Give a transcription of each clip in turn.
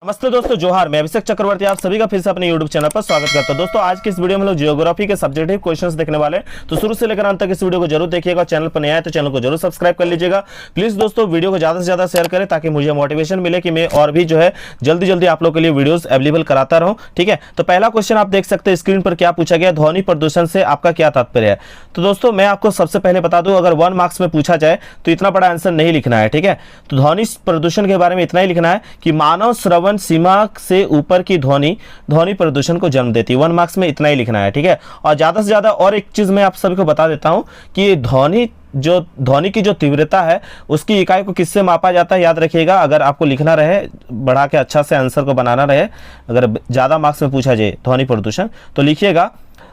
नमस्ते दोस्तों, जोहार। मैं अभिषेक चक्रवर्ती आप सभी का फिर से अपने YouTube चैनल पर स्वागत करता हूं। दोस्तों आज की इस वीडियो में हम लोग जियोग्राफी के सब्जेक्टिव क्वेश्चंस देखने वाले हैं, तो शुरू से लेकर अंत तक इस वीडियो को जरूर देखिएगा। चैनल पर नया है तो चैनल को जरूर सब्सक्राइब कर लीजिएगा। प्लीज दोस्तों वीडियो को ज्यादा से ज्यादा शेयर करें ताकि मुझे मोटिवेशन मिले कि मैं और भी जो है जल्दी जल्दी आप लोग के लिए वीडियोज अवेलेबल कराता रहूं। ठीक है, तो पहला क्वेश्चन आप देख सकते हैं स्क्रीन पर क्या पूछा गया, ध्वनि प्रदूषण से आपका क्या तात्पर्य है। तो दोस्तों मैं आपको सबसे पहले बता दूं, अगर 1 मार्क्स में पूछा जाए तो इतना बड़ा आंसर नहीं लिखना है। ठीक है, तो ध्वनि प्रदूषण के बारे में इतना ही लिखना है कि मानव श्रवण सीमा से ऊपर की ध्वनि प्रदूषण को जन्म देती है। 1 मार्क्स में इतना ही लिखना है। ठीक है, और ज्यादा से ज्यादा और एक चीज मैं आप सभी को बता देता हूं कि ध्वनि की जो तीव्रता है उसकी इकाई को किससे मापा जाता है, याद रखिएगा। अगर आपको लिखना रहे, बढ़ा के अच्छा से आंसर को बनाना रहे, अगर ज्यादा मार्क्स में पूछा जाए ध्वनि प्रदूषण, तो लिखिएगा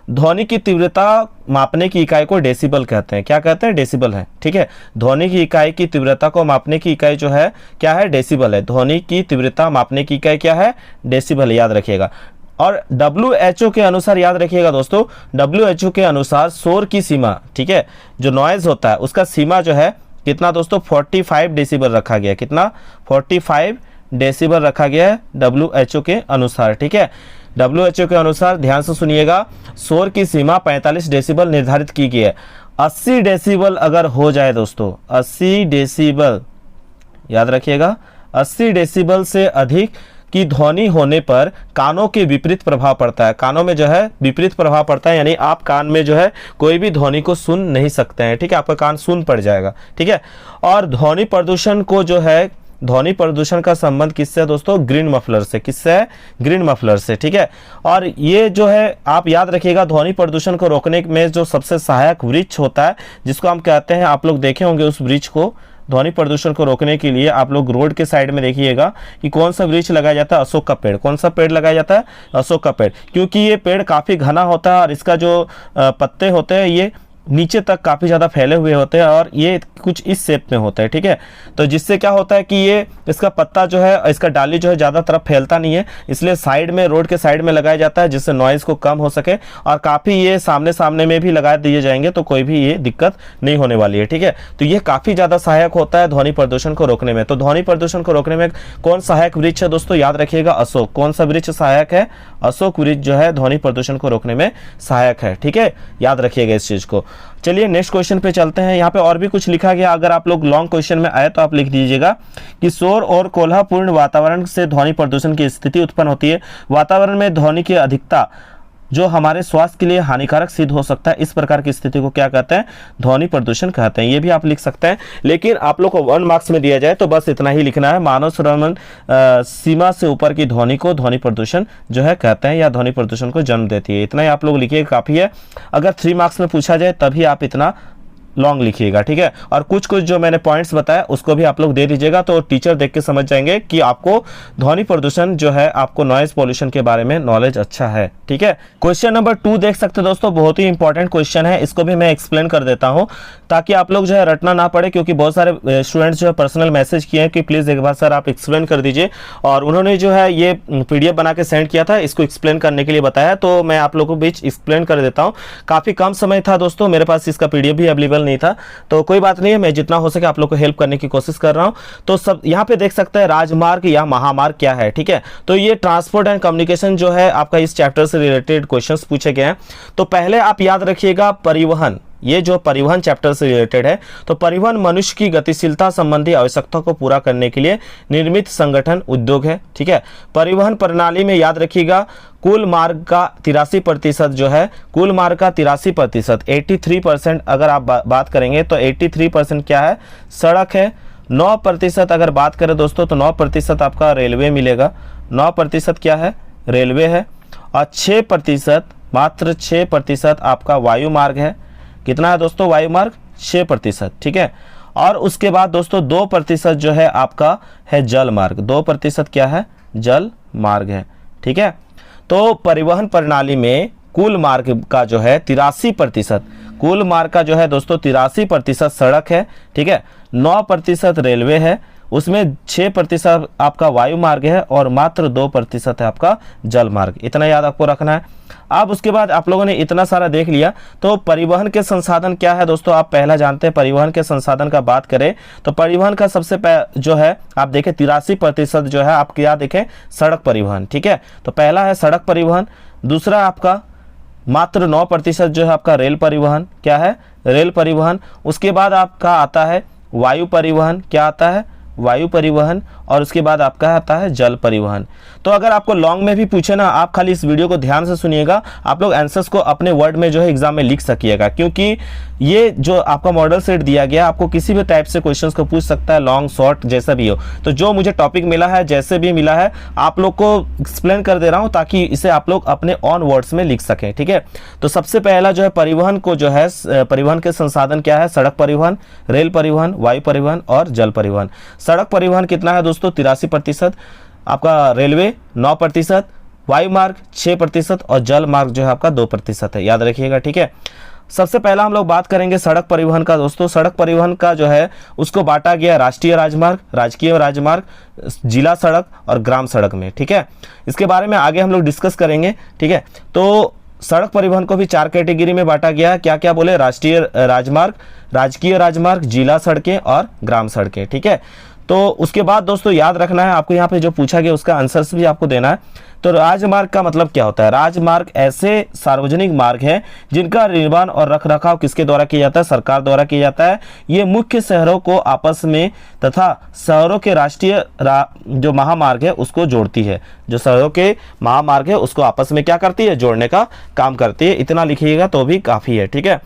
ध्वनि की तीव्रता मापने की इकाई को डेसिबल कहते हैं। क्या कहते हैं? डेसिबल है। ठीक है, ध्वनि की इकाई की तीव्रता को मापने की इकाई जो है क्या है? डेसिबल है। ध्वनि की तीव्रता मापने की इकाई क्या है? डेसिबल, याद रखिएगा। और WHO के अनुसार, याद रखिएगा दोस्तों, WHO के अनुसार शोर की सीमा, ठीक है, जो नॉइज होता है उसका सीमा जो है कितना दोस्तों? 45 डेसिबल रखा गया। कितना? 45 डेसिबल रखा गया है WHO के अनुसार। ठीक है, WHO के अनुसार, ध्यान से सुनिएगा, शोर की सीमा 45 डेसिबल निर्धारित की गई है। 80 डेसिबल अगर हो जाए दोस्तों, 80 डेसिबल, याद रखिएगा, 80 डेसिबल से अधिक की ध्वनि होने पर कानों के विपरीत प्रभाव पड़ता है। कानों में जो है विपरीत प्रभाव पड़ता है, यानी आप कान में जो है कोई भी ध्वनि को सुन नहीं सकते हैं। ठीक है, आपका कान सुन पड़ जाएगा। ठीक है, और ध्वनि प्रदूषण को जो है, ध्वनि प्रदूषण का संबंध किससे है दोस्तों? ग्रीन मफलर से। किससे है? ग्रीन मफलर से। ठीक है, और ये जो है आप याद रखिएगा, ध्वनि प्रदूषण को रोकने में जो सबसे सहायक वृक्ष होता है, जिसको हम कहते हैं, आप लोग देखे होंगे उस वृक्ष को, ध्वनि प्रदूषण को रोकने के लिए आप लोग रोड के साइड में देखिएगा कि कौन सा वृक्ष लगाया जाता है? अशोक का पेड़। कौन सा पेड़ लगाया जाता है? अशोक का पेड़, क्योंकि ये पेड़ काफी घना होता है और इसका जो पत्ते होते हैं ये नीचे तक काफी ज्यादा फैले हुए होते हैं और ये कुछ इस शेप में होता है। ठीक है, तो जिससे क्या होता है कि ये इसका पत्ता जो है, इसका डाली जो है ज्यादा तरफ फैलता नहीं है, इसलिए साइड में, रोड के साइड में लगाया जाता है जिससे नॉइज को कम हो सके। और काफी ये सामने में भी लगा दिए जाएंगे तो कोई भी ये दिक्कत नहीं होने वाली है। ठीक है, तो ये काफी ज्यादा सहायक होता है ध्वनि प्रदूषण को रोकने में। तो ध्वनि प्रदूषण को रोकने में कौन सहायक वृक्ष है दोस्तों? याद रखिएगा, अशोक। कौन सा वृक्ष सहायक है? अशोक वृक्ष जो है ध्वनि प्रदूषण को रोकने में सहायक है। ठीक है, याद रखिएगा इस चीज को। चलिए नेक्स्ट क्वेश्चन पे चलते हैं। यहाँ पे और भी कुछ लिखा गया, अगर आप लोग लॉन्ग क्वेश्चन में आए तो आप लिख दीजिएगा कि शोर और कोलाहलपूर्ण वातावरण से ध्वनि प्रदूषण की स्थिति उत्पन्न होती है। वातावरण में ध्वनि की अधिकता जो हमारे स्वास्थ्य के लिए हानिकारक सिद्ध हो सकता है, इस प्रकार की स्थिति को क्या कहते हैं? ध्वनि प्रदूषण कहते हैं। ये भी आप लिख सकते हैं, लेकिन आप लोग को 1 मार्क्स में दिया जाए तो बस इतना ही लिखना है, मानव श्रवण सीमा से ऊपर की ध्वनि को ध्वनि प्रदूषण जो है कहते हैं, या ध्वनि प्रदूषण को जन्म देती है। इतना ही आप लोग लिखिए, काफी है। अगर 3 मार्क्स में पूछा जाए तभी आप इतना लॉन्ग लिखिएगा। ठीक है, और कुछ जो मैंने पॉइंट्स बताया उसको भी आप लोग दे दीजिएगा, तो टीचर देख के समझ जाएंगे कि आपको ध्वनि प्रदूषण जो है, आपको नॉइज पॉल्यूशन के बारे में नॉलेज अच्छा है। ठीक है, क्वेश्चन नंबर 2 देख सकते हैं दोस्तों, बहुत ही इंपॉर्टेंट क्वेश्चन है। इसको भी मैं एक्सप्लेन कर देता हूं ताकि आप लोग जो है रटना ना पड़े, क्योंकि बहुत सारे स्टूडेंट्स जो है पर्सनल मैसेज किए हैं कि प्लीज एक बार सर आप एक्सप्लेन कर दीजिए, और उन्होंने जो है ये PDF बना के सेंड किया था, इसको एक्सप्लेन करने के लिए बताया, तो मैं आप लोगों को बीच एक्सप्लेन कर देता हूँ। काफी कम समय था दोस्तों, मेरे पास इसका PDF भी अवेलेबल नहीं था, तो कोई बात नहीं है, मैं जितना हो सके आप लोग को हेल्प करने की कोशिश कर रहा हूं। तो सब यहाँ पे देख सकते हैं राजमार्ग या महामार्ग क्या है। ठीक है, तो ये ट्रांसपोर्ट एंड कम्युनिकेशन जो है आपका इस चैप्टर से रिलेटेड क्वेश्चंस पूछे गए हैं। तो पहले आप याद रखिएगा परिवहन, ये जो परिवहन चैप्टर से रिलेटेड है, तो परिवहन मनुष्य की गतिशीलता संबंधी आवश्यकता को पूरा करने के लिए निर्मित संगठन उद्योग है। ठीक है, परिवहन प्रणाली में याद रखिएगा कुल मार्ग का 83% जो है, कुल मार्ग का 83%, 83% अगर आप बात करेंगे तो 83% क्या है? सड़क है। 9% अगर बात करें दोस्तों तो 9% आपका रेलवे मिलेगा। 9% क्या है? रेलवे है। और 6%, मात्र 6% आपका वायु मार्ग है। कितना है दोस्तों? वायु मार्ग 6%। ठीक है, और उसके बाद दोस्तों 2% जो है आपका है जल मार्ग। 2% क्या है? जल मार्ग है। ठीक है, तो परिवहन प्रणाली में कुल मार्ग का जो है 83%, कुल मार्ग का जो है दोस्तों 83% सड़क है। ठीक है, 9% रेलवे है, उसमें 6% आपका वायु मार्ग है और मात्र 2% है आपका जल मार्ग। इतना याद आपको रखना है। अब उसके बाद आप लोगों ने इतना सारा देख लिया, तो परिवहन के संसाधन क्या है दोस्तों, आप पहला जानते हैं। परिवहन के संसाधन का बात करें तो परिवहन का सबसे जो है आप देखें 83% जो है आप क्या देखें, सड़क परिवहन। ठीक है, तो पहला है सड़क परिवहन। दूसरा आपका मात्र 9% जो है आपका रेल परिवहन। क्या है, रेल परिवहन। उसके बाद आपका आता है वायु परिवहन। क्या आता है, वायु परिवहन। और उसके बाद आपका आता है जल परिवहन। तो अगर आपको लॉन्ग में भी पूछे ना, आप खाली इस वीडियो को ध्यान से सुनिएगा, आप लोग आंसर्स को अपने वर्ड में जो है एग्जाम में लिख सकिएगा, क्योंकि ये जो आपका मॉडल सेट दिया गया आपको किसी भी टाइप से क्वेश्चंस को पूछ सकता है, लॉन्ग शॉर्ट जैसा भी हो। तो जो मुझे टॉपिक मिला है, जैसे भी मिला है, आप लोग को एक्सप्लेन कर दे रहा हूं ताकि इसे आप लोग अपने ऑन वर्ड्स में लिख सकें। ठीक है, तो सबसे पहला जो है परिवहन को जो है, परिवहन के संसाधन क्या है, सड़क परिवहन, रेल परिवहन, वायु परिवहन और जल परिवहन। सड़क परिवहन कितना है दोस्तों, 83%, आपका रेलवे 9%, वायु मार्ग 6% और जल मार्ग जो है आपका 2% है, याद रखिएगा। ठीक है, सबसे पहला हम लोग बात करेंगे सड़क परिवहन का दोस्तों। सड़क परिवहन का जो है उसको बांटा गया राष्ट्रीय राजमार्ग, राजकीय राजमार्ग, जिला सड़क और ग्राम सड़क में। ठीक है, इसके बारे में आगे हम लोग डिस्कस करेंगे। ठीक है, तो सड़क परिवहन को भी 4 कैटेगरी में बांटा गया है। क्या क्या बोले, राष्ट्रीय राजमार्ग, राजकीय राजमार्ग, जिला सड़कें और ग्राम सड़कें। ठीक है, तो उसके बाद दोस्तों याद रखना है आपको, यहाँ पे जो पूछा गया उसका आंसर्स भी आपको देना है। तो राजमार्ग का मतलब क्या होता है, राजमार्ग ऐसे सार्वजनिक मार्ग हैं जिनका निर्माण और रखरखाव किसके द्वारा किया जाता है, सरकार द्वारा किया जाता है। ये मुख्य शहरों को आपस में तथा शहरों के राष्ट्रीय जो महामार्ग है उसको जोड़ती है। जो शहरों के महामार्ग है उसको आपस में क्या करती है, जोड़ने का काम करती है। इतना लिखिएगा तो भी काफ़ी है। ठीक है,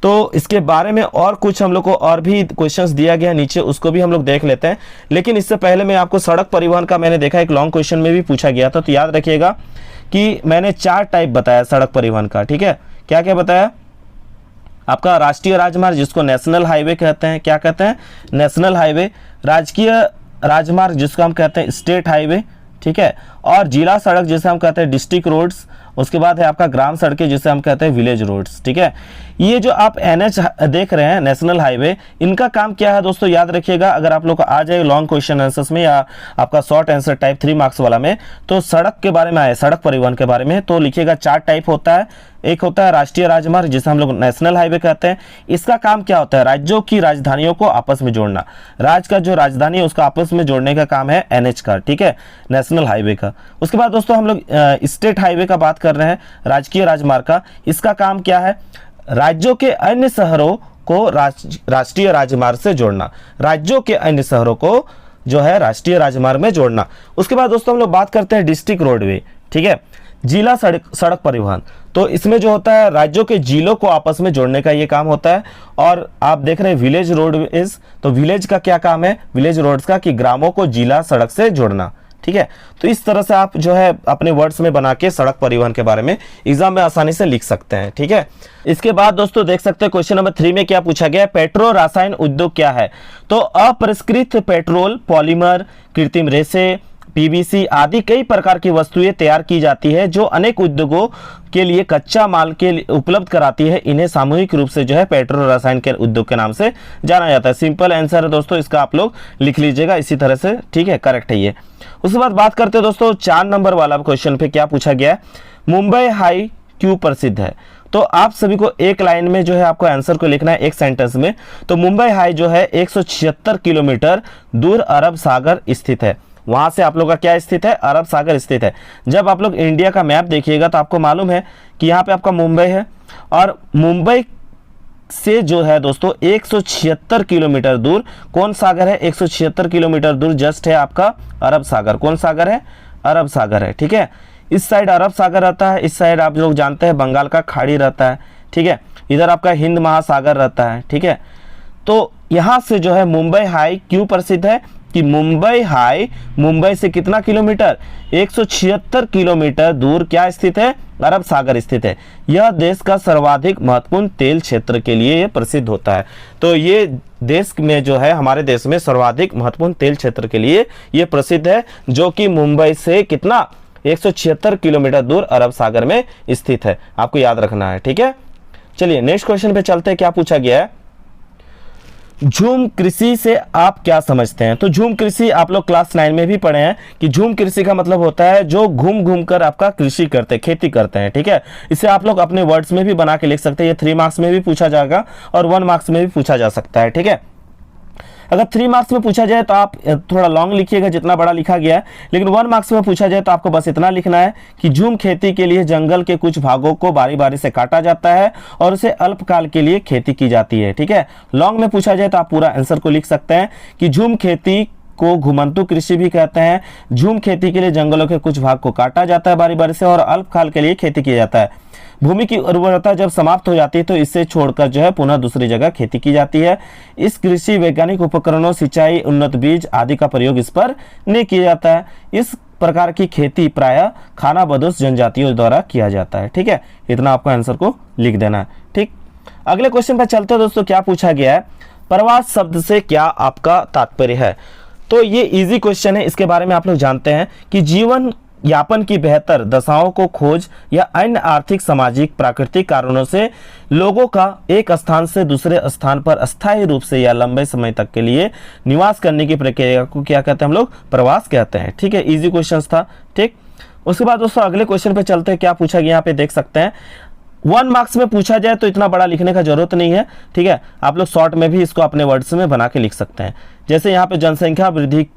तो इसके बारे में और कुछ हम लोग को और भी क्वेश्चंस दिया गया नीचे, उसको भी हम लोग देख लेते हैं। लेकिन इससे पहले मैं आपको सड़क परिवहन का मैंने देखा एक लॉन्ग क्वेश्चन में भी पूछा गया था, तो याद रखिएगा कि मैंने 4 टाइप बताया सड़क परिवहन का। ठीक है, क्या क्या बताया, आपका राष्ट्रीय राजमार्ग जिसको नेशनल हाईवे कहते हैं, क्या कहते हैं, नेशनल हाईवे। राजकीय राजमार्ग जिसको हम कहते हैं स्टेट हाईवे। ठीक है, और जिला सड़क जिसे हम कहते हैं डिस्ट्रिक्ट रोड्स। उसके बाद है आपका ग्राम सड़कें जिसे हम कहते हैं विलेज रोड्स। ठीक है, ये जो आप NH देख रहे हैं, नेशनल हाईवे, इनका काम क्या है दोस्तों, याद रखिएगा। अगर आप लोग को आ जाए लॉन्ग क्वेश्चन आंसर्स में या आपका शॉर्ट आंसर टाइप 3 मार्क्स वाला में, तो सड़क के बारे में आए, सड़क परिवहन के बारे में, तो लिखिएगा 4 टाइप होता है। एक होता है राष्ट्रीय राजमार्ग जिसे हम लोग नेशनल हाईवे कहते हैं। इसका काम क्या होता है, राज्यों की राजधानियों को आपस में जोड़ना। राज्य का जो राजधानी है उसको आपस में जोड़ने का काम है NH का। ठीक है, नेशनल हाईवे का। उसके बाद दोस्तों हम लोग स्टेट हाईवे का बात कर रहे हैं, राजकीय राजमार्ग का। इसका काम क्या है, राज्यों के अन्य शहरों को राष्ट्रीय राजमार्ग से जोड़ना, राज्यों के अन्य शहरों को जो है राष्ट्रीय राजमार्ग में जोड़ना। उसके बाद दोस्तों हम लोग बात करते हैं डिस्ट्रिक्ट रोडवे। ठीक है, जिला सड़क परिवहन, तो इसमें जो होता है राज्यों के जिलों को आपस में जोड़ने का ये काम होता है। और आप देख रहे हैं विलेज रोडवेज, तो विलेज का क्या काम है, विलेज रोड्स का, कि ग्रामों को जिला सड़क से जोड़ना। ठीक है, तो इस तरह से आप जो है अपने वर्ड्स में बना के सड़क परिवहन के बारे में एग्जाम में आसानी से लिख सकते हैं। ठीक है, इसके बाद दोस्तों देख सकते हैं क्वेश्चन नंबर 3 में क्या पूछा गया है, पेट्रो रसायन उद्योग क्या है। तो अपरिष्कृत पेट्रोल, पॉलीमर, कृत्रिम रेशे, PVC आदि कई प्रकार की वस्तुएं तैयार की जाती है जो अनेक उद्योगों के लिए कच्चा माल के लिए उपलब्ध कराती है। इन्हें सामूहिक रूप से जो है पेट्रो रसायन के उद्योग के नाम से जाना जाता है। सिंपल आंसर है दोस्तों, इसका आप लोग लिख लीजिएगा इसी तरह से। ठीक है, करेक्ट है ये। उसके बाद बात करते हैं दोस्तों 4 नंबर वाला क्वेश्चन पे क्या पूछा गया है, मुंबई हाई क्यों प्रसिद्ध है। तो आप सभी को एक लाइन में जो है आपको आंसर को लिखना है, एक सेंटेंस में। तो मुंबई हाई जो है 176 किलोमीटर दूर अरब सागर स्थित है। वहां से आप लोग का क्या स्थित है, अरब सागर स्थित है। जब आप लोग इंडिया का मैप देखिएगा तो आपको मालूम है कि यहाँ पे आपका मुंबई है, और मुंबई से जो है दोस्तों 176 किलोमीटर दूर कौन सागर है, 176 किलोमीटर दूर जस्ट है आपका अरब सागर। कौन सागर है, अरब सागर है। ठीक है, इस साइड अरब सागर रहता है, इस साइड आप लोग जानते हैं बंगाल का खाड़ी रहता है। ठीक है, इधर आपका हिंद महासागर रहता है। ठीक है, तो यहाँ से जो है मुंबई हाई क्यों प्रसिद्ध है कि मुंबई हाई मुंबई से कितना किलोमीटर, 176 किलोमीटर दूर क्या स्थित है, अरब सागर स्थित है। यह देश का सर्वाधिक महत्वपूर्ण तेल क्षेत्र के लिए ये प्रसिद्ध होता है। तो ये देश में जो है, हमारे देश में सर्वाधिक महत्वपूर्ण तेल क्षेत्र के लिए ये प्रसिद्ध है, जो कि मुंबई से कितना 176 किलोमीटर दूर अरब सागर में स्थित है। आपको याद रखना है। ठीक है, चलिए नेक्स्ट क्वेश्चन पे चलते हैं। क्या पूछा गया है, झूम कृषि से आप क्या समझते हैं? तो झूम कृषि आप लोग क्लास 9 में भी पढ़े हैं कि झूम कृषि का मतलब होता है जो घूम घूम कर आपका कृषि करते हैं, खेती करते हैं, ठीक है। इसे आप लोग अपने वर्ड्स में भी बना के लिख सकते हैं। ये 3 मार्क्स में भी पूछा जाएगा और 1 मार्क्स में भी पूछा जा सकता है, ठीक है। अगर 3 मार्क्स में पूछा जाए तो आप थोड़ा लॉन्ग लिखिएगा जितना बड़ा लिखा गया है, लेकिन 1 मार्क्स में पूछा जाए तो आपको बस इतना लिखना है कि झूम खेती के लिए जंगल के कुछ भागों को बारी बारी से काटा जाता है और उसे अल्पकाल के लिए खेती की जाती है, ठीक है। लॉन्ग में पूछा जाए तो आप पूरा आंसर को लिख सकते हैं कि झूम खेती को घुमंतु कृषि भी कहते हैं। झूम खेती के लिए जंगलों के कुछ भाग को काटा जाता है बारी बारी से और अल्पकाल के लिए खेती किया जाता है। भूमि की उर्वरता जब समाप्त हो जाती है तो इसे छोड़कर जो है पुनः दूसरी जगह खेती की जाती है। इस कृषि वैज्ञानिक उपकरणों, सिंचाई, उन्नत बीज आदि का प्रयोग इस पर नहीं किया जाता है। इस प्रकार की खेती प्रायः खानाबदोश जनजातियों द्वारा किया जाता है, ठीक है। इतना आपको आंसर को लिख देना है, ठीक। अगले क्वेश्चन पर चलते हैं दोस्तों। क्या पूछा गया है? प्रवास शब्द से क्या आपका तात्पर्य है? तो ये इजी क्वेश्चन है। इसके बारे में आप लोग जानते हैं कि जीवन यापन की बेहतर दशाओं को खोज या अन्य आर्थिक, सामाजिक, प्राकृतिक कारणों से लोगों का एक स्थान से दूसरे स्थान पर अस्थायी रूप से या लंबे समय तक के लिए निवास करने की प्रक्रिया को क्या कहते हैं? हम लोग प्रवास कहते हैं, ठीक है। इजी क्वेश्चन था, ठीक। उसके बाद दोस्तों अगले क्वेश्चन पे चलते हैं। क्या पूछा गया यहाँ पे देख सकते हैं। 1 मार्क्स में पूछा जाए तो इतना बड़ा लिखने का जरूरत नहीं है, ठीक है। आप लोग शॉर्ट में भी इसको अपने वर्ड्स में बना के लिख सकते हैं। जैसे यहाँ पे जनसंख्या वृद्धि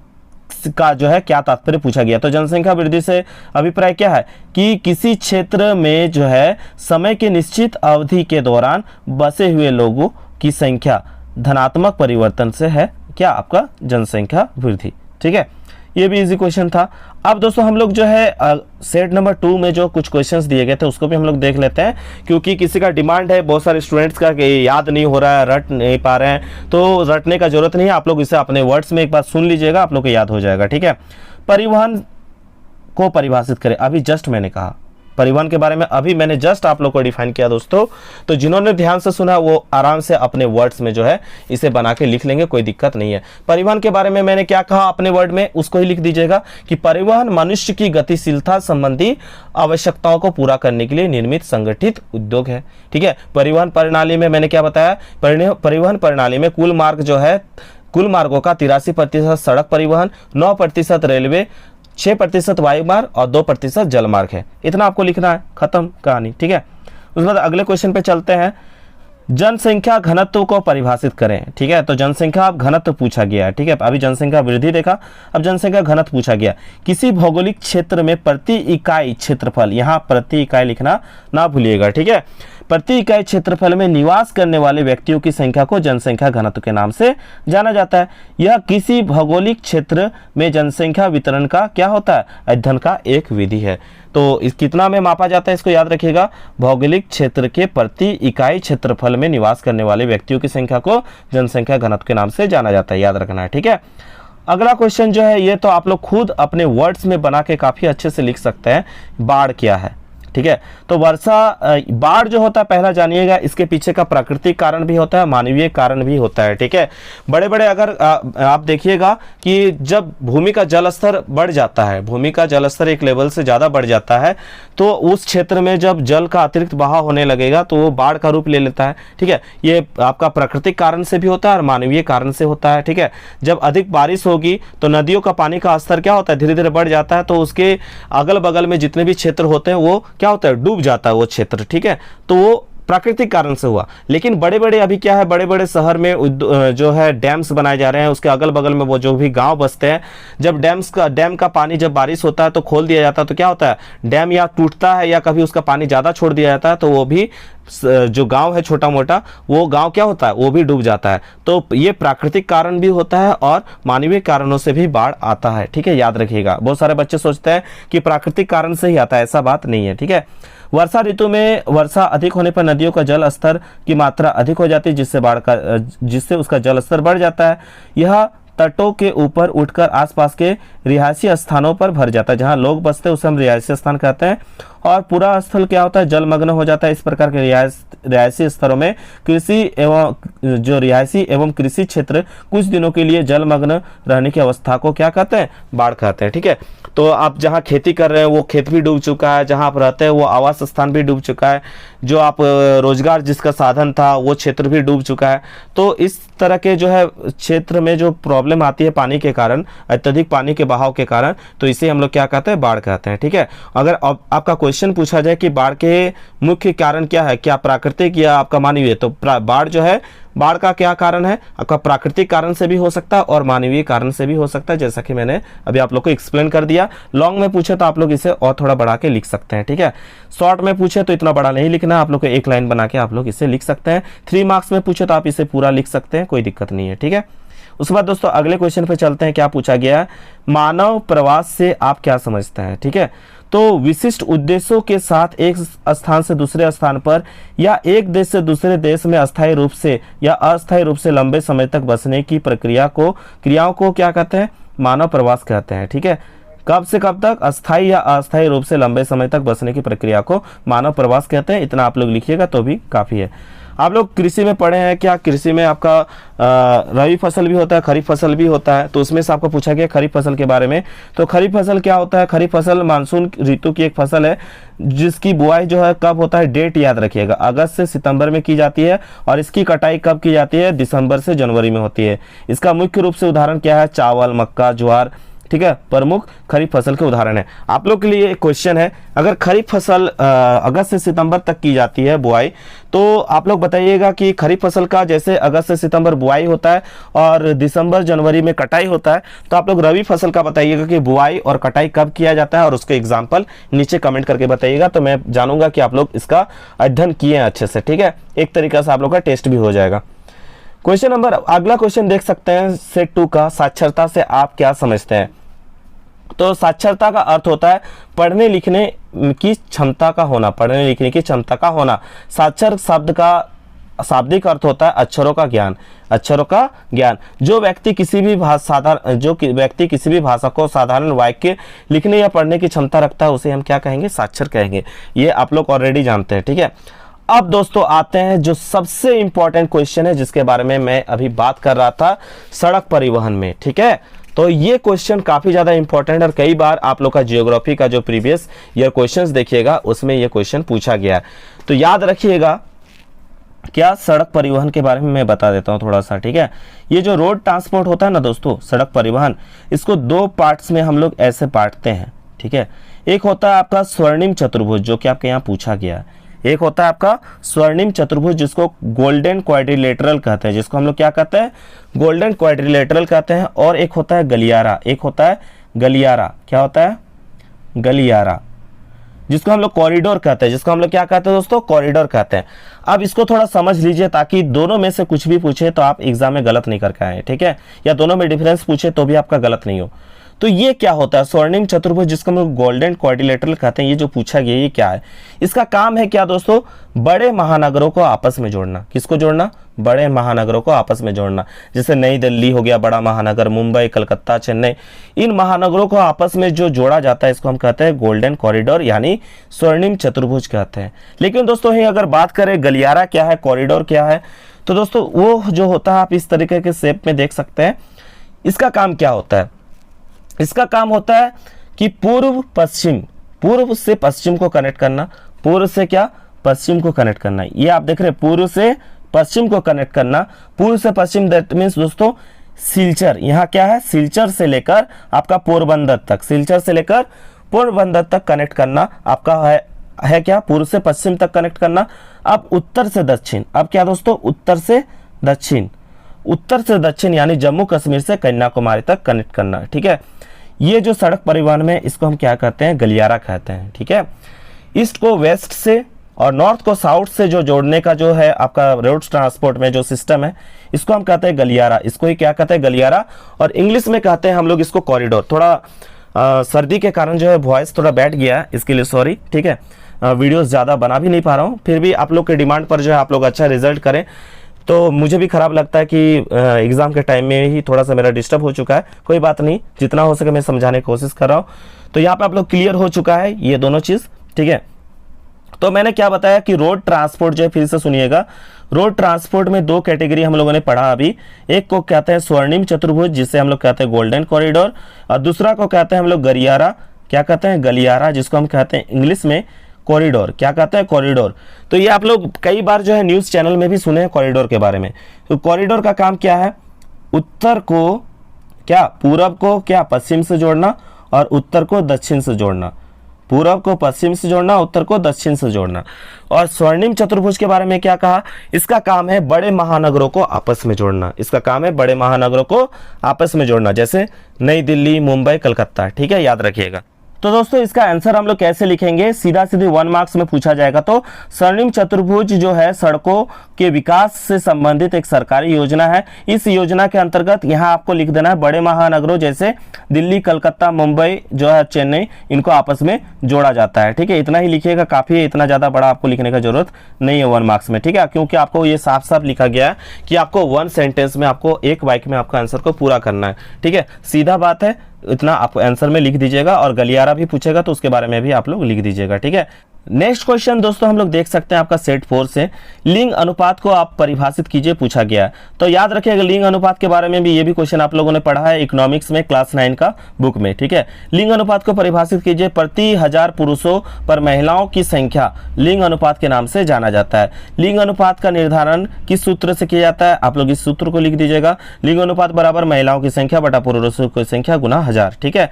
का जो है क्या तात्पर्य पूछा गया। तो जनसंख्या वृद्धि से अभिप्राय क्या है कि किसी क्षेत्र में जो है समय के निश्चित अवधि के दौरान बसे हुए लोगों की संख्या धनात्मक परिवर्तन से है क्या आपका जनसंख्या वृद्धि, ठीक है। ये भी इजी क्वेश्चन था। अब दोस्तों हम लोग जो है सेट नंबर 2 में जो कुछ क्वेश्चंस दिए गए थे उसको भी हम लोग देख लेते हैं, क्योंकि किसी का डिमांड है बहुत सारे स्टूडेंट्स का कि याद नहीं हो रहा है, रट नहीं पा रहे हैं, तो रटने का जरूरत नहीं है। आप लोग इसे अपने वर्ड्स में एक बार सुन लीजिएगा, आप लोग को याद हो जाएगा, ठीक है। परिवहन को परिभाषित करें। अभी जस्ट मैंने कहा परिवहन के बारे में, अभी मैंने जस्ट आप लोग को डिफाइन किया दोस्तों। तो जिन्होंने ध्यान से सुना वो आराम से अपने वर्ड्स में जो है इसे बना के लिख लेंगे, कोई दिक्कत नहीं है। परिवहन के बारे में मैंने क्या कहा अपने वर्ड में, उसको ही लिख दीजिएगा कि परिवहन मनुष्य की गतिशीलता संबंधी आवश्यकताओं को पूरा करने के लिए निर्मित संगठित उद्योग है, ठीक है। परिवहन प्रणाली में मैंने क्या बताया, परिवहन प्रणाली में कुल मार्ग जो है, कुल मार्गों का 83% सड़क परिवहन, 9% रेलवे, 6% वायु मार्ग और 2% जल मार्ग है। इतना आपको लिखना है, खत्म कहानी, ठीक है। उसके बाद अगले क्वेश्चन पे चलते हैं। जनसंख्या घनत्व को परिभाषित करें, ठीक है। तो जनसंख्या घनत्व पूछा गया है, ठीक है। अभी जनसंख्या वृद्धि देखा, अब जनसंख्या घनत्व पूछा गया। किसी भौगोलिक क्षेत्र में प्रति इकाई क्षेत्रफल, यहाँ प्रति इकाई लिखना ना भूलिएगा, ठीक है। प्रति इकाई क्षेत्रफल में निवास करने वाले व्यक्तियों की संख्या को जनसंख्या घनत्व के नाम से जाना जाता है। यह किसी भौगोलिक क्षेत्र में जनसंख्या वितरण का क्या होता है? अध्ययन का एक विधि है। तो इस कितना में मापा जाता है इसको याद रखिएगा। भौगोलिक क्षेत्र के प्रति इकाई क्षेत्रफल में निवास करने वाले व्यक्तियों की संख्या को जनसंख्या घनत्व के नाम से जाना जाता है, याद रखना है, ठीक है। अगला क्वेश्चन जो है ये तो आप लोग खुद अपने वर्ड्स में बना के काफी अच्छे से लिख सकते हैं। बाढ़ क्या है, ठीक है। तो वर्षा, बाढ़ जो होता है पहला जानिएगा, इसके पीछे का प्राकृतिक कारण भी होता है, मानवीय कारण भी होता है, ठीक है। बड़े बड़े अगर आप देखिएगा कि जब भूमि का जल स्तर बढ़ जाता है, भूमि का जल स्तर एक लेवल से ज़्यादा बढ़ जाता है, तो उस क्षेत्र में जब जल का अतिरिक्त बहाव होने लगेगा तो वो बाढ़ का रूप ले लेता है, ठीक है। ये आपका प्राकृतिक कारण से भी होता है और मानवीय कारण से होता है, ठीक है। जब अधिक बारिश होगी तो नदियों का पानी का स्तर क्या होता है, धीरे धीरे बढ़ जाता है, तो उसके अगल बगल में जितने भी क्षेत्र होते हैं वो क्या होता है, डूब जाता है वो क्षेत्र, ठीक है। तो वो प्राकृतिक कारण से हुआ। लेकिन बड़े बड़े अभी क्या है, बड़े बड़े शहर में जो है डैम्स बनाए जा रहे हैं, उसके अगल बगल में वो जो भी गांव बसते हैं, जब डैम का पानी जब बारिश होता है तो खोल दिया जाता है, तो क्या होता है, डैम या टूटता है या कभी उसका पानी ज़्यादा छोड़ दिया जाता है, तो वो भी जो गांव है छोटा मोटा, वो गांव क्या होता है, वो भी डूब जाता है। तो ये प्राकृतिक कारण भी होता है और मानवीय कारणों से भी बाढ़ आता है, ठीक है, याद रखिएगा। बहुत सारे बच्चे सोचते हैं कि प्राकृतिक कारण से ही आता है, ऐसा बात नहीं है, ठीक है। वर्षा ऋतु में वर्षा अधिक होने पर नदियों का जल स्तर की मात्रा अधिक हो जाती है, जिससे उसका जल स्तर बढ़ जाता है। यह तटों के ऊपर उठकर आसपास के रिहायशी स्थानों पर भर जाता है, जहां लोग बसते हैं उसे हम रिहायशी स्थान कहते हैं। और पूरा स्थल क्या होता है, जलमग्न हो जाता है। इस प्रकार के रिहायशी स्तरों में कृषि एवं जो रिहायशी एवं कृषि क्षेत्र कुछ दिनों के लिए जलमग्न रहने की अवस्था को क्या कहते हैं, बाढ़ कहते हैं। ठीक है, तो आप जहाँ खेती कर रहे हैं वो खेत भी डूब चुका है, जहाँ आप रहते हैं वो आवास स्थान भी डूब चुका है, जो आप रोजगार जिसका साधन था वो क्षेत्र भी डूब चुका है। तो इस तरह के जो है क्षेत्र में जो प्रॉब्लम आती है पानी के कारण, अत्यधिक पानी के बहाव के कारण, तो इसे हम लोग क्या कहते हैं, बाढ़ कहते हैं। ठीक है, अगर आपका क्वेश्चन पूछा जाए कि बाढ़ के मुख्य कारण क्या है, क्या प्राकृतिक या आपका मानवीय, तो बाढ़ जो है, बाढ़ का क्या कारण है, आपका प्राकृतिक कारण से भी हो सकता है और मानवीय कारण से भी हो सकता है, जैसा कि मैंने अभी आप लोग को एक्सप्लेन कर दिया। लॉन्ग में पूछे तो आप लोग इसे और थोड़ा बढ़ा के लिख सकते हैं। ठीक है, शॉर्ट में पूछे तो इतना बड़ा नहीं लिखना, आप लोग को एक लाइन बना के आप लोग इसे लिख सकते हैं। 3 मार्क्स में पूछे तो आप इसे पूरा लिख सकते हैं, कोई दिक्कत नहीं है। ठीक है, उसके बाद दोस्तों अगले क्वेश्चन पे चलते हैं। क्या पूछा गया है, मानव प्रवास से आप क्या समझते हैं। ठीक है, तो विशिष्ट उद्देश्यों के साथ एक स्थान से दूसरे स्थान पर या एक देश से दूसरे देश में अस्थायी रूप से या अस्थायी रूप से लंबे समय तक बसने की क्रियाओं को क्या कहते हैं, मानव प्रवास कहते हैं। ठीक है, कब से कब तक, अस्थायी या अस्थायी रूप से लंबे समय तक बसने की प्रक्रिया को मानव प्रवास कहते हैं। इतना आप लोग लिखिएगा तो भी काफ़ी है। आप लोग कृषि में पढ़े हैं क्या, कृषि में आपका रबी फसल भी होता है, खरीफ फसल भी होता है, तो उसमें से आपको पूछा गया खरीफ फसल के बारे में। तो खरीफ फसल क्या होता है, खरीफ फसल मानसून ऋतु की एक फसल है जिसकी बुआई जो है कब होता है, डेट याद रखिएगा, अगस्त से सितंबर में की जाती है और इसकी कटाई कब की जाती है, दिसंबर से जनवरी में होती है। इसका मुख्य रूप से उदाहरण क्या है, चावल, मक्का, ज्वार। ठीक है, प्रमुख खरीफ फसल के उदाहरण है। आप लोग के लिए एक क्वेश्चन है, अगर खरीफ फसल अगस्त से सितंबर तक की जाती है बुआई, तो आप लोग बताइएगा कि खरीफ फसल का जैसे अगस्त से सितंबर बुआई होता है और दिसंबर जनवरी में कटाई होता है, तो आप लोग रबी फसल का बताइएगा कि बुआई और कटाई कब किया जाता है और उसके एग्जाम्पल नीचे कमेंट करके बताइएगा, तो मैं जानूंगा कि आप लोग इसका अध्ययन किए हैं अच्छे से। ठीक है, एक तरीका से आप लोग का टेस्ट भी हो जाएगा। क्वेश्चन नंबर, अगला क्वेश्चन देख सकते हैं सेट 2 का, साक्षरता से आप क्या समझते हैं। तो साक्षरता का अर्थ होता है पढ़ने लिखने की क्षमता का होना, पढ़ने लिखने की क्षमता का होना। साक्षर शब्द का शाब्दिक अर्थ होता है अक्षरों का ज्ञान, अक्षरों का ज्ञान। जो व्यक्ति किसी भी भाषा को साधारण वाक्य लिखने या पढ़ने की क्षमता रखता है उसे हम क्या कहेंगे, साक्षर कहेंगे। ये आप लोग ऑलरेडी जानते हैं। ठीक है, अब दोस्तों आते हैं जो सबसे इंपॉर्टेंट क्वेश्चन है जिसके बारे में मैं अभी बात कर रहा था, सड़क परिवहन में। ठीक है, तो ये क्वेश्चन काफी ज्यादा इंपॉर्टेंट और कई बार आप लोग का जियोग्राफी का जो प्रीवियस ईयर क्वेश्चंस देखिएगा उसमें ये क्वेश्चन पूछा गया है, तो याद रखिएगा। क्या सड़क परिवहन के बारे में मैं बता देता हूं थोड़ा सा। ठीक है, ये जो रोड ट्रांसपोर्ट होता है ना दोस्तों, सड़क परिवहन, इसको 2 पार्ट्स में हम लोग ऐसे बांटते हैं। ठीक है, एक होता है आपका स्वर्णिम चतुर्भुज जो कि आपके यहाँ पूछा गया है, एक होता है आपका स्वर्णिम चतुर्भुज जिसको गोल्डन क्वाड्रिलेटरल कहते हैं, जिसको हम लोग क्या कहते हैं, गोल्डन क्वाड्रिलेटरल कहते हैं, और एक होता है गलियारा, एक होता है गलियारा। क्या होता है, गलियारा, जिसको हम लोग कॉरिडोर कहते हैं, जिसको हम लोग क्या कहते हैं दोस्तों, कॉरिडोर कहते हैं। अब इसको थोड़ा समझ लीजिए ताकि दोनों में से कुछ भी पूछे तो आप एग्जाम में गलत नहीं करके आए। ठीक है, या दोनों में डिफरेंस पूछे तो भी आपका गलत नहीं हो। तो ये क्या होता है स्वर्णिम चतुर्भुज जिसको हम लोग गोल्डन क्वाड्रिलेटरल कहते हैं, ये जो पूछा गया ये क्या है, इसका काम है क्या दोस्तों, बड़े महानगरों को आपस में जोड़ना। किसको जोड़ना, बड़े महानगरों को आपस में जोड़ना। जैसे नई दिल्ली हो गया बड़ा महानगर, मुंबई, कलकत्ता, चेन्नई, इन महानगरों को आपस में जो जोड़ा जाता है इसको हम कहते हैं गोल्डन कॉरिडोर यानी स्वर्णिम चतुर्भुज कहते हैं। लेकिन दोस्तों ही अगर बात करें गलियारा क्या है, कॉरिडोर क्या है, तो दोस्तों वो जो होता है आप इस तरीके के शेप में देख सकते हैं। इसका काम क्या होता है, इसका काम होता है कि पूर्व से पश्चिम को कनेक्ट करना, पूर्व से क्या, पश्चिम को कनेक्ट करना। ये आप देख रहे हैं पूर्व से पश्चिम को कनेक्ट करना, पूर्व से पश्चिम, दैट मीन्स दोस्तों सिलचर, यहाँ क्या है, सिलचर से लेकर आपका पोरबंदर तक, सिलचर से लेकर पोरबंदर तक कनेक्ट करना आपका है क्या, पूर्व से पश्चिम तक कनेक्ट करना। अब उत्तर से दक्षिण, अब क्या दोस्तों, उत्तर से दक्षिण यानी जम्मू कश्मीर से कन्याकुमारी तक कनेक्ट करना। ठीक है, ये जो सड़क परिवहन में इसको हम क्या कहते हैं, गलियारा कहते हैं। ठीक है, ईस्ट को वेस्ट से और नॉर्थ को साउथ से जो जोड़ने का जो है आपका रोड ट्रांसपोर्ट में जो सिस्टम है इसको हम कहते हैं गलियारा, इसको ही क्या कहते हैं, गलियारा। और इंग्लिश में कहते हैं हम लोग इसको कॉरिडोर। थोड़ा सर्दी के कारण जो है वॉइस थोड़ा बैठ गया है, इसके लिए सॉरी। ठीक है, वीडियोस ज़्यादा बना भी नहीं पा रहा हूँ, फिर भी आप लोग के डिमांड पर जो है आप लोग अच्छा रिजल्ट करें तो मुझे भी खराब लगता है कि एग्ज़ाम के टाइम में ही थोड़ा सा मेरा डिस्टर्ब हो चुका है। कोई बात नहीं, जितना हो सके मैं समझाने की कोशिश कर रहा हूँ। तो यहाँ पे आप लोग क्लियर हो चुका है ये दोनों चीज़। ठीक है, तो मैंने क्या बताया कि रोड ट्रांसपोर्ट जो है, फिर से सुनिएगा, रोड ट्रांसपोर्ट में दो कैटेगरी हम लोगों ने पढ़ा अभी। एक को कहते हैं स्वर्णिम चतुर्भुज, जिसे हम लोग कहते हैं गोल्डन कॉरिडोर, और दूसरा को कहते हैं हम लोग गलियारा, क्या कहते हैं, गलियारा, जिसको हम कहते हैं इंग्लिश में कॉरिडोर, क्या कहते हैं, कॉरिडोर। तो ये आप लोग कई बार जो है न्यूज़ चैनल में भी सुने हैं कॉरिडोर के बारे में। तो कॉरिडोर का काम क्या है, उत्तर को क्या पूरब को क्या पश्चिम से जोड़ना, और उत्तर को दक्षिण से जोड़ना, पूरब को पश्चिम से जोड़ना, उत्तर को दक्षिण से जोड़ना। और स्वर्णिम चतुर्भुज के बारे में क्या कहा, इसका काम है बड़े महानगरों को आपस में जोड़ना, इसका काम है बड़े महानगरों को आपस में जोड़ना, जैसे नई दिल्ली, मुंबई, कलकत्ता, ठीक है, याद रखिएगा। तो दोस्तों इसका आंसर हम लोग कैसे लिखेंगे, सीधा सीधे 1 मार्क्स में पूछा जाएगा। तो स्वर्णिम चतुर्भुज जो है सड़कों के विकास से संबंधित एक सरकारी योजना है। इस योजना के अंतर्गत यहाँ आपको लिख देना है बड़े महानगरों जैसे दिल्ली, कलकत्ता, मुंबई जो है, चेन्नई, इनको आपस में जोड़ा जाता है, ठीक है। इतना ही लिखिएगा, काफी है, इतना ज्यादा बड़ा आपको लिखने का जरूरत नहीं है 1 मार्क्स में, ठीक है, क्योंकि आपको ये साफ साफ लिखा गया है कि आपको 1 सेंटेंस में, आपको एक वाक्य में आपका आंसर को पूरा करना है, ठीक है। सीधा बात है, इतना आप आंसर में लिख दीजिएगा। और गलियारा भी पूछेगा तो उसके बारे में भी आप लोग लिख दीजिएगा, ठीक है। नेक्स्ट क्वेश्चन दोस्तों हम लोग देख सकते हैं आपका सेट 4 से, लिंग अनुपात को आप परिभाषित कीजिए, पूछा गया है। तो याद रखिएगा लिंग अनुपात के बारे में भी, ये भी क्वेश्चन आप लोगों ने पढ़ा है इकोनॉमिक्स में क्लास 9 का बुक में, ठीक है। लिंग अनुपात को परिभाषित कीजिए, प्रति 1000 पुरुषों पर महिलाओं की संख्या लिंग अनुपात के नाम से जाना जाता है। लिंग अनुपात का निर्धारण किस सूत्र से किया जाता है, आप लोग इस सूत्र को लिख दीजिएगा, लिंग अनुपात बराबर महिलाओं की संख्या बटा पुरुषों की संख्या गुना 1000, ठीक है।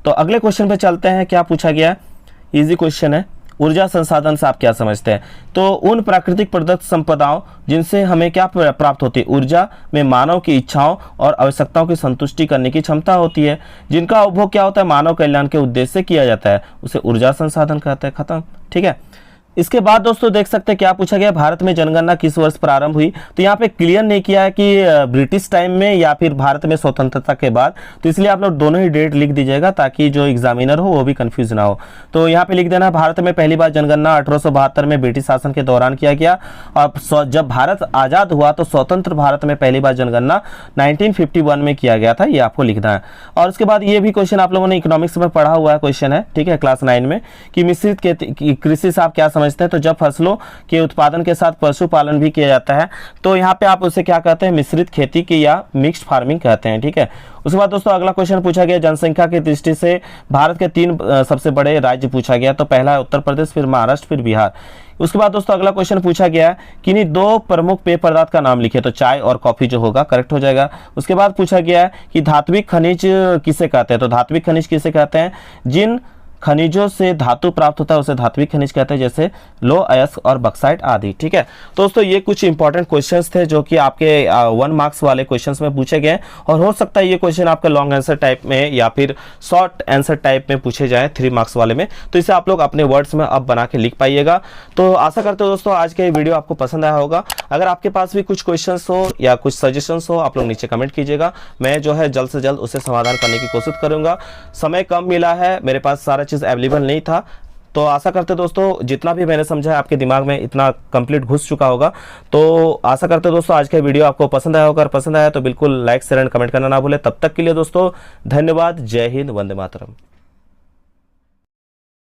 तो अगले क्वेश्चन पे चलते हैं, क्या पूछा गया, इजी क्वेश्चन है। ऊर्जा संसाधन से आप क्या समझते हैं, तो उन प्राकृतिक प्रदत्त संपदाओं जिनसे हमें क्या प्राप्त होती है, ऊर्जा में मानव की इच्छाओं और आवश्यकताओं की संतुष्टि करने की क्षमता होती है, जिनका उपभोग क्या होता है, मानव कल्याण के उद्देश्य से किया जाता है, उसे ऊर्जा संसाधन कहते हैं, खत्म, ठीक है। इसके बाद दोस्तों देख सकते हैं क्या पूछा गया, भारत में जनगणना किस वर्ष प्रारंभ हुई। तो यहाँ पे क्लियर नहीं किया है कि ब्रिटिश टाइम में या फिर भारत में स्वतंत्रता के बाद, तो इसलिए आप लोग दोनों ही डेट लिख दीजिएगा ताकि जो एग्जामिनर हो वो भी कंफ्यूज ना हो। तो यहाँ पे लिख देना, भारत में पहली बार जनगणना 1872 में ब्रिटिश शासन के दौरान किया गया, और जब भारत आजाद हुआ तो स्वतंत्र भारत में पहली बार जनगणना 1951 में किया गया था, ये आपको लिखना है। और उसके बाद ये भी क्वेश्चन आप लोगों ने इकोनॉमिक्स में पढ़ा हुआ है, क्वेश्चन है, ठीक है, क्लास 9 में, कि मिश्रित कृषि से आप क्या समझते हैं। तो जब फसलों के उत्पादन के साथ पशुपालन भी किया जाता है तो यहाँ पे आप उसे क्या कहते हैं, मिश्रित खेती की या मिक्स्ड फार्मिंग कहते हैं, ठीक है। उसके बाद दोस्तों अगला क्वेश्चन पूछा गया, जनसंख्या की दृष्टि से भारत के 3 सबसे बड़े राज्य पूछा गया। तो पहला है उत्तर प्रदेश, फिर महाराष्ट्र, फिर बिहार। उसके बाद दोस्तों अगला क्वेश्चन पूछा गया कि इन्हीं 2 प्रमुख पेय पदार्थ का नाम लिखे। तो चाय और कॉफी जो होगा करेक्ट हो जाएगा। उसके बाद पूछा गया है कि धात्विक खनिज किसे कहते हैं। तो धात्विक खनिज किसे कहते हैं, जिन खनिजों से धातु प्राप्त होता है उसे धात्विक खनिज कहते हैं, जैसे लोह अयस्क और बक्साइट आदि, ठीक है। तो दोस्तों ये कुछ इंपॉर्टेंट क्वेश्चंस थे जो कि आपके 1 मार्क्स वाले क्वेश्चंस में पूछे गए, और हो सकता है ये क्वेश्चन आपके लॉन्ग आंसर टाइप में या फिर शॉर्ट आंसर टाइप में पूछे जाए 3 मार्क्स वाले में। तो इसे आप लोग अपने वर्ड्स में अब बना के लिख पाइएगा। तो आशा करते हो दोस्तों आज के वीडियो आपको पसंद आया होगा। अगर आपके पास भी कुछ क्वेश्चन हो या कुछ सजेशंस हो, आप लोग नीचे कमेंट कीजिएगा, मैं जो है जल्द से जल्द उसे समाधान करने की कोशिश करूंगा। समय कम मिला है, मेरे पास सारा चीज अवेलेबल नहीं था, तो आशा करते दोस्तों जितना भी मैंने समझा आपके दिमाग में इतना कंप्लीट घुस चुका होगा। तो आशा करते दोस्तों आज का वीडियो आपको पसंद आया होगा, और पसंद आया तो बिल्कुल लाइक शेयर एंड कमेंट करना ना भूले। तब तक के लिए दोस्तों धन्यवाद, जय हिंद, वंदे मातरम।